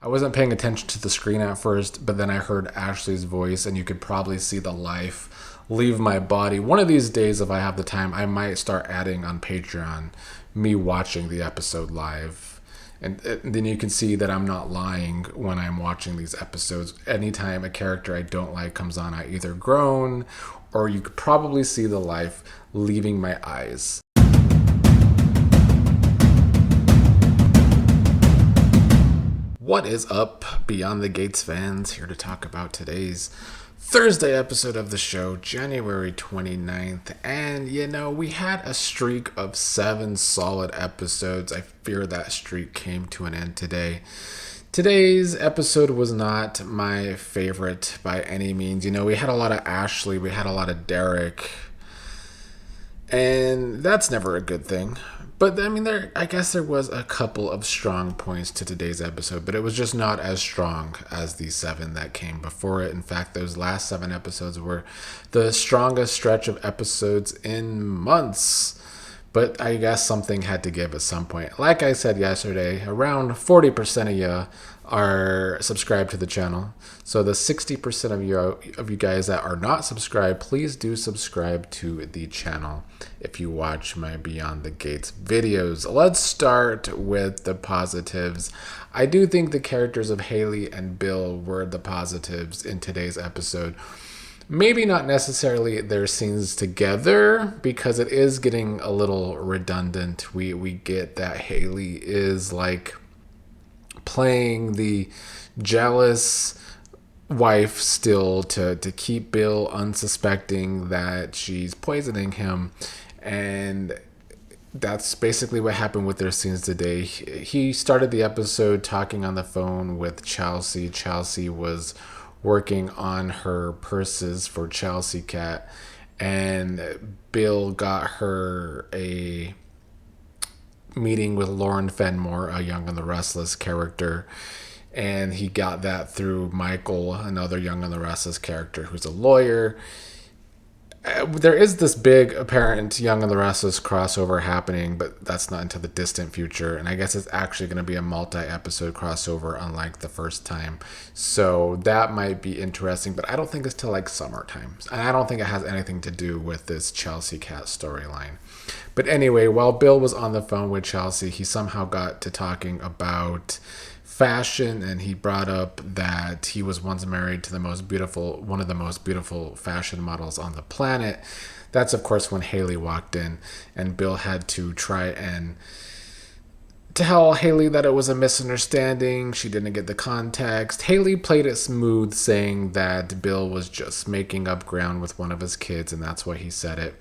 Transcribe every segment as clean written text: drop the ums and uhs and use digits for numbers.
I wasn't paying attention to the screen at first, but then I heard Ashley's voice, and you could probably see the life leave my body. One of these days, if I have the time, I might start adding on Patreon me watching the episode live. And then you can see that I'm not lying when I'm watching these episodes. Anytime a character I don't like comes on, I either groan or you could probably see the life leaving my eyes. What is up, Beyond the Gates fans? Here to talk about today's Thursday episode of the show, January 29th. And, we had a streak of 7 solid episodes. I fear that streak came to an end today. Today's episode was not my favorite by any means. We had a lot of Ashley, we had a lot of Derek, and that's never a good thing. But I guess there was a couple of strong points to today's episode, but it was just not as strong as the 7 that came before it. In fact, those last 7 episodes were the strongest stretch of episodes in months. But I guess something had to give at some point. Like I said yesterday, around 40% of you are subscribed to the channel. So the 60% of you guys that are not subscribed, please do subscribe to the channel if you watch my Beyond the Gates videos. Let's start with the positives. I do think the characters of Hayley and Bill were the positives in today's episode. Maybe not necessarily their scenes together, because it is getting a little redundant. We get that Hayley is like playing the jealous wife still to keep Bill unsuspecting that she's poisoning him. And that's basically what happened with their scenes today. He started the episode talking on the phone with Chelsea. Chelsea was working on her purses for Chelsea Cat, and Bill got her a meeting with Lauren Fenmore, a Young and the Restless character, and he got that through Michael, another Young and the Restless character who's a lawyer. There is this big apparent Young and the Restless crossover happening, but that's not until the distant future. And I guess it's actually going to be a multi-episode crossover, unlike the first time. So that might be interesting, but I don't think it's till like summertime. And I don't think it has anything to do with this Chelsea Cat storyline. But anyway, while Bill was on the phone with Chelsea, he somehow got to talking about fashion, and he brought up that he was once married to one of the most beautiful fashion models on the planet. That's of course when Hayley walked in, and Bill had to try and tell Hayley that it was a misunderstanding. She didn't get the context. Hayley played it smooth, saying that Bill was just making up ground with one of his kids, and that's why he said it.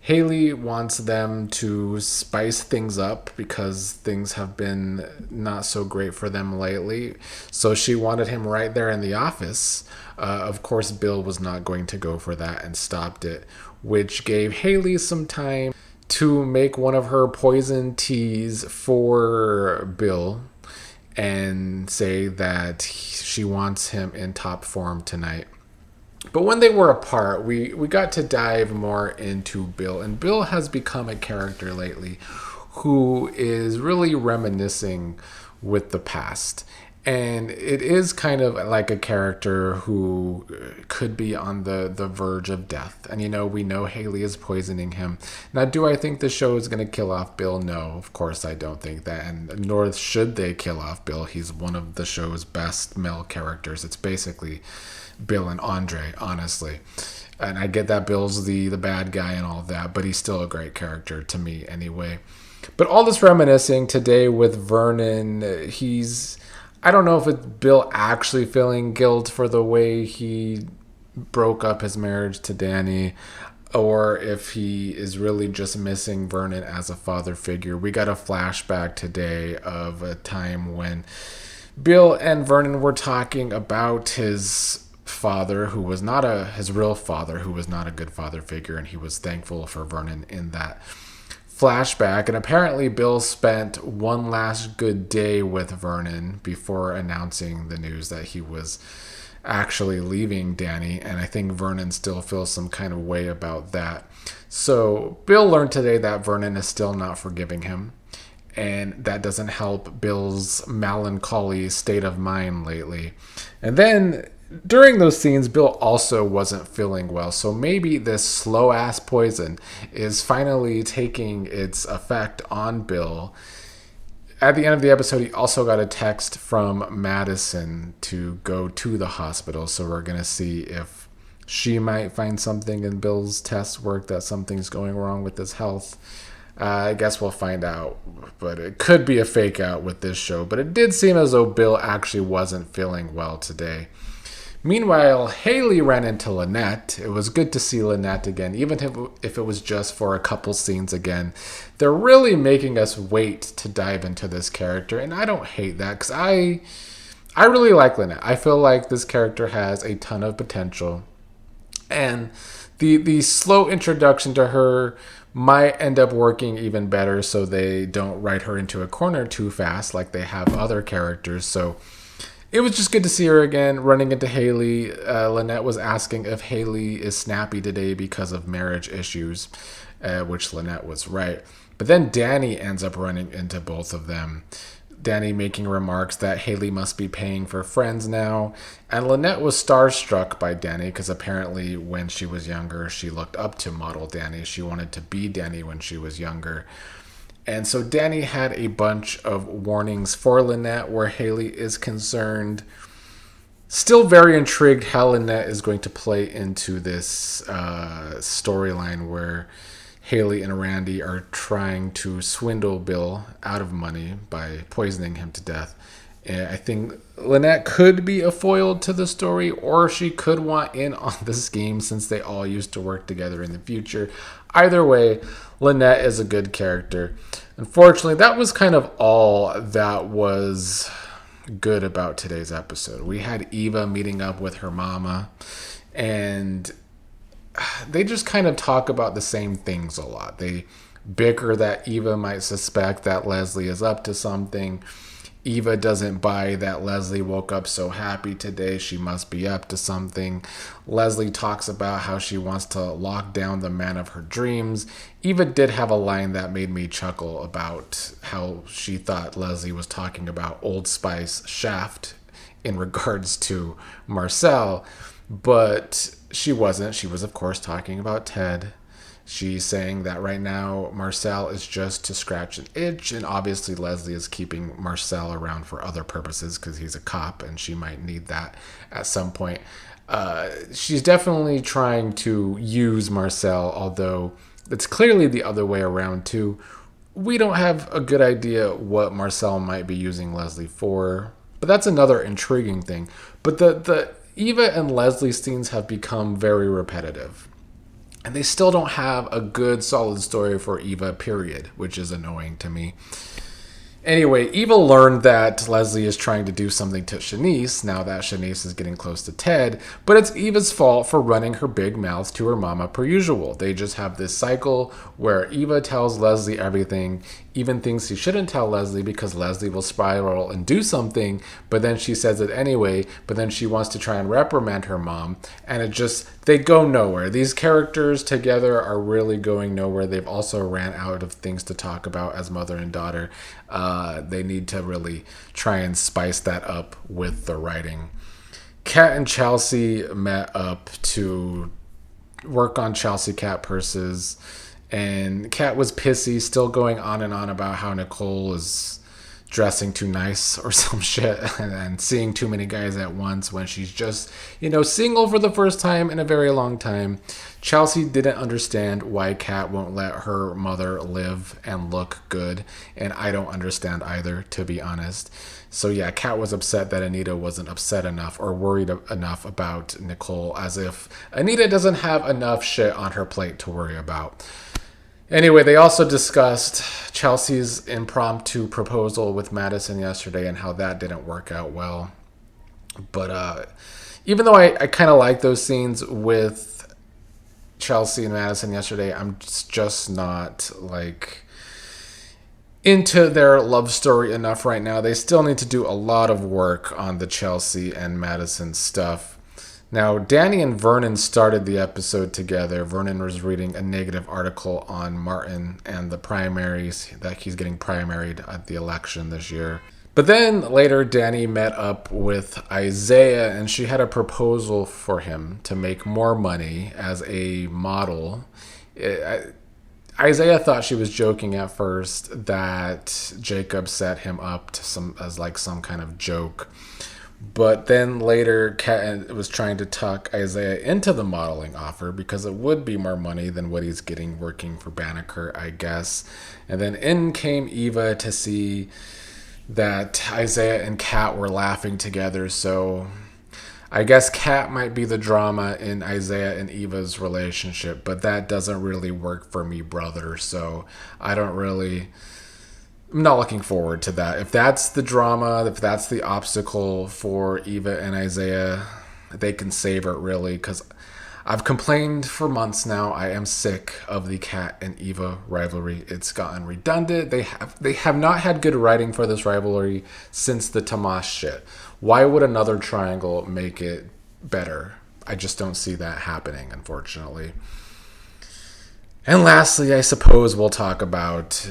Hayley wants them to spice things up because things have been not so great for them lately. So she wanted him right there in the office. Of course, Bill was not going to go for that and stopped it, which gave Hayley some time to make one of her poison teas for Bill and say that she wants him in top form tonight. But when they were apart, we got to dive more into Bill. And Bill has become a character lately who is really reminiscing with the past. And it is kind of like a character who could be on the verge of death. And, we know Hayley is poisoning him. Now, do I think the show is going to kill off Bill? No, of course I don't think that. And nor should they kill off Bill. He's one of the show's best male characters. It's basically Bill and Andre, honestly. And I get that Bill's the bad guy and all of that, but he's still a great character to me anyway. But all this reminiscing today with Vernon, I don't know if it's Bill actually feeling guilt for the way he broke up his marriage to Danny, or if he is really just missing Vernon as a father figure. We got a flashback today of a time when Bill and Vernon were talking about his father, who was not his real father, who was not a good father figure, and he was thankful for Vernon in that flashback. And apparently Bill spent one last good day with Vernon before announcing the news that he was actually leaving Danny, and I think Vernon still feels some kind of way about that. So Bill learned today that Vernon is still not forgiving him, and that doesn't help Bill's melancholy state of mind lately. And then during those scenes, Bill also wasn't feeling well, so maybe this slow ass poison is finally taking its effect on Bill. At the end of the episode, he also got a text from Madison to go to the hospital, so we're going to see if she might find something in Bill's test work that something's going wrong with his health. I guess we'll find out, but it could be a fake out with this show. But it did seem as though Bill actually wasn't feeling well today. Meanwhile, Hayley ran into Lynette. It was good to see Lynette again, even if it was just for a couple scenes again. They're really making us wait to dive into this character, and I don't hate that because I really like Lynette. I feel like this character has a ton of potential, and the slow introduction to her might end up working even better so they don't write her into a corner too fast like they have other characters. So it was just good to see her again, running into Hayley. Lynette was asking if Hayley is snappy today because of marriage issues, which Lynette was right. But then Danny ends up running into both of them. Danny making remarks that Hayley must be paying for friends now. And Lynette was starstruck by Danny because apparently when she was younger, she looked up to model Danny. She wanted to be Danny when she was younger. And so Danny had a bunch of warnings for Lynette where Hayley is concerned. Still very intrigued how Lynette is going to play into this storyline where Hayley and Randy are trying to swindle Bill out of money by poisoning him to death. And I think Lynette could be a foil to the story, or she could want in on the scheme since they all used to work together in the future. Either way, Lynette is a good character. Unfortunately, that was kind of all that was good about today's episode. We had Eva meeting up with her mama, and they just kind of talk about the same things a lot. They bicker that Eva might suspect that Leslie is up to something. Eva doesn't buy that Leslie woke up so happy today. She must be up to something. Leslie talks about how she wants to lock down the man of her dreams. Eva did have a line that made me chuckle about how she thought Leslie was talking about Old Spice Shaft in regards to Marcel, but she wasn't. She was, of course, talking about Ted. She's saying that right now Marcel is just to scratch an itch, and obviously Leslie is keeping Marcel around for other purposes because he's a cop and she might need that at some point. She's definitely trying to use Marcel, although it's clearly the other way around too. We don't have a good idea what Marcel might be using Leslie for, but that's another intriguing thing. But the Eva and Leslie scenes have become very repetitive. And they still don't have a good, solid story for Eva, period, which is annoying to me. Anyway, Eva learned that Leslie is trying to do something to Shanice now that Shanice is getting close to Ted, but it's Eva's fault for running her big mouth to her mama per usual. They just have this cycle where Eva tells Leslie everything, even thinks she shouldn't tell Leslie because Leslie will spiral and do something, but then she says it anyway, but then she wants to try and reprimand her mom, and they go nowhere. These characters together are really going nowhere. They've also ran out of things to talk about as mother and daughter. They need to really try and spice that up with the writing. Kat and Chelsea met up to work on Chelsea Cat purses, and Kat was pissy, still going on and on about how Nicole is dressing too nice or some shit and seeing too many guys at once when she's just, single for the first time in a very long time. Chelsea didn't understand why Kat won't let her mother live and look good, and I don't understand either, to be honest. So yeah, Kat was upset that Anita wasn't upset enough or worried enough about Nicole, as if Anita doesn't have enough shit on her plate to worry about. Anyway, they also discussed Chelsea's impromptu proposal with Madison yesterday and how that didn't work out well. But even though I kind of like those scenes with Chelsea and Madison yesterday, I'm just not into their love story enough right now. They still need to do a lot of work on the Chelsea and Madison stuff. Now, Danny and Vernon started the episode together. Vernon was reading a negative article on Martin and the primaries, that he's getting primaried at the election this year. But then later, Danny met up with Izaiah, and she had a proposal for him to make more money as a model. Izaiah thought she was joking at first, that Jacob set him up to some kind of joke. But then later, Kat was trying to talk Izaiah into the modeling offer because it would be more money than what he's getting working for Banneker, I guess. And then in came Eva to see that Izaiah and Kat were laughing together. So I guess Kat might be the drama in Izaiah and Eva's relationship, but that doesn't really work for me, brother. So I'm not looking forward to that. If that's the drama, if that's the obstacle for Eva and Izaiah, they can save it, really, because I've complained for months now. I am sick of the Kat and Eva rivalry. It's gotten redundant. They have not had good writing for this rivalry since the Tomas shit. Why would another triangle make it better? I just don't see that happening, unfortunately. And lastly, I suppose we'll talk about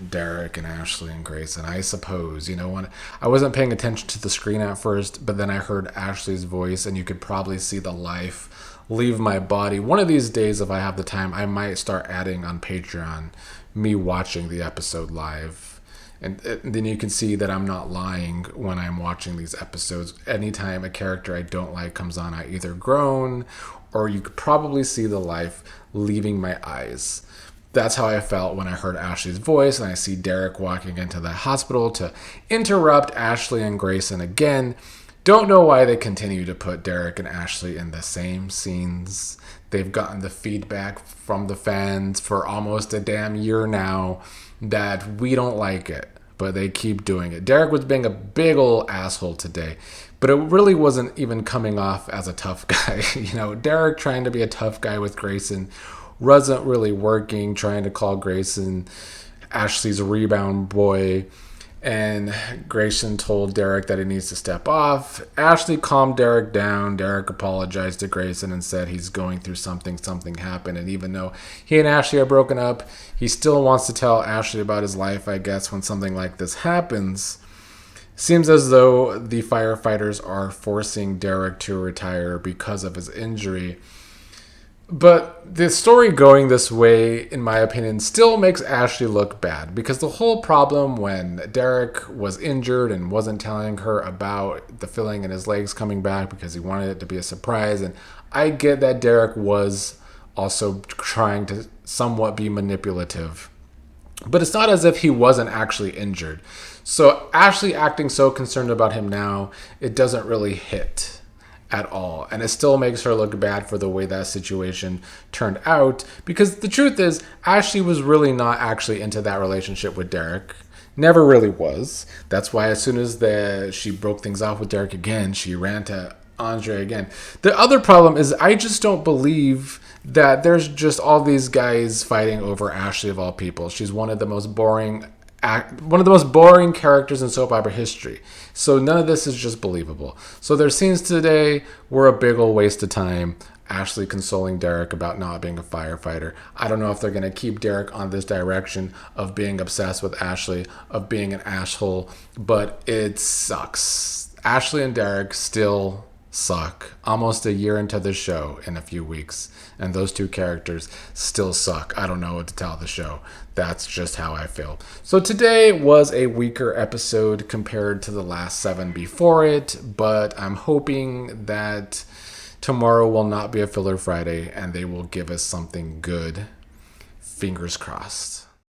Derek and Ashley and Grayson. I suppose, when I wasn't paying attention to the screen at first, but then I heard Ashley's voice, and you could probably see the life leave my body. One of these days, if I have the time, I might start adding on Patreon me watching the episode live. And then you can see that I'm not lying when I'm watching these episodes. Anytime a character I don't like comes on, I either groan or you could probably see the life leaving my eyes. That's how I felt when I heard Ashley's voice and I see Derek walking into the hospital to interrupt Ashley and Grayson again. Don't know why they continue to put Derek and Ashley in the same scenes. They've gotten the feedback from the fans for almost a damn year now that we don't like it, but they keep doing it. Derek was being a big old asshole today, but it really wasn't even coming off as a tough guy. Derek trying to be a tough guy with Grayson wasn't really working, trying to call Grayson Ashley's rebound boy. And Grayson told Derek that he needs to step off. Ashley calmed Derek down. Derek apologized to Grayson and said he's going through something happened. And even though he and Ashley are broken up, he still wants to tell Ashley about his life, I guess, when something like this happens. Seems as though the firefighters are forcing Derek to retire because of his injury. But the story going this way, in my opinion, still makes Ashley look bad, because the whole problem when Derek was injured and wasn't telling her about the filling in his legs coming back because he wanted it to be a surprise, and I get that Derek was also trying to somewhat be manipulative, but it's not as if he wasn't actually injured. So Ashley acting so concerned about him now, it doesn't really hit at all. And it still makes her look bad for the way that situation turned out, because the truth is, Ashley was really not actually into that relationship with Derek. Never really was. That's why as soon as she broke things off with Derek again, she ran to Andre again. The other problem is I just don't believe that there's just all these guys fighting over Ashley of all people. She's one of the most boring characters in soap opera history. So none of this is just believable. So their scenes today were a big old waste of time. Ashley consoling Derek about not being a firefighter. I don't know if they're going to keep Derek on this direction of being obsessed with Ashley, of being an asshole, but it sucks. Ashley and Derek still suck. Almost a year into the show in a few weeks, and those two characters still suck. I don't know what to tell the show. That's just how I feel. So today was a weaker episode compared to the last 7 before it, but I'm hoping that tomorrow will not be a filler Friday and they will give us something good. Fingers crossed.